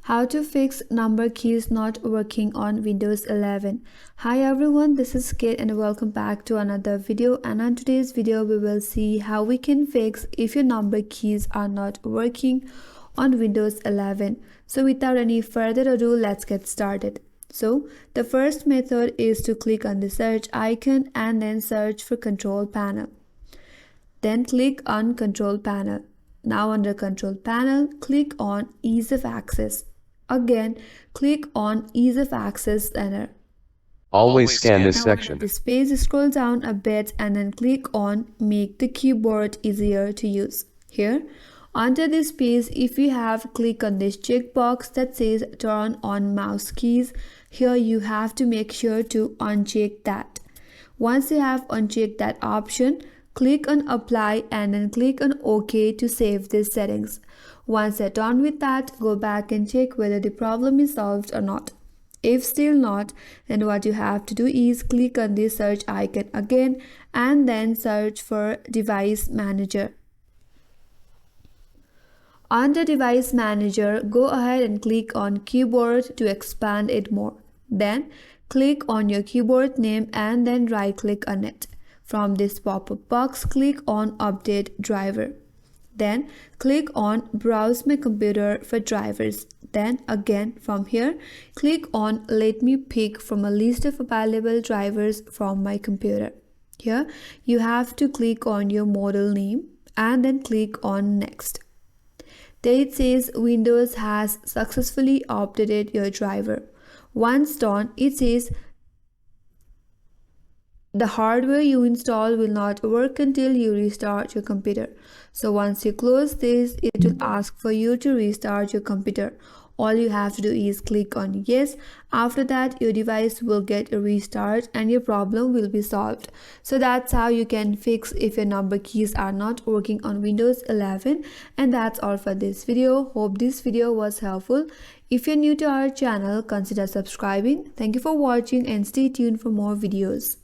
How to fix number keys not working on Windows 11. Hi everyone, this is Kate and welcome back to another video, and on today's video we will see how we can fix if your number keys are not working on Windows 11. So without any further ado, let's get started. So the first method is to click on the search icon and then search for control panel. Then click on control panel. Now under control panel, click on ease of access. Again, click on ease of access center. Always scan this Now section. under this page, scroll down a bit and then click on make the keyboard easier to use. Here, under this page, if you have click on this checkbox that says turn on mouse keys, here you have to make sure to uncheck that. Once you have unchecked that option, click on apply and then click on OK to save these settings. Once you're done with that, go back and check whether the problem is solved or not. If still not, then what you have to do is click on the search icon again and then search for device manager. Under device manager, go ahead and click on keyboard to expand it more. Then click on your keyboard name and then right click on it. From this pop-up box, click on update driver. Then click on browse my computer for drivers. Then again from here, click on let me pick from a list of available drivers from my computer. Here you have to click on your model name and then click on next. There it says Windows has successfully updated your driver. Once done, it says the hardware you install will not work until you restart your computer. So once you close this, it will ask for you to restart your computer. All you have to do is click on yes. After that, your device will get a restart and your problem will be solved. So that's how you can fix if your number keys are not working on Windows 11. And that's all for this video. Hope this video was helpful. If you're new to our channel, consider subscribing. Thank you for watching and stay tuned for more videos.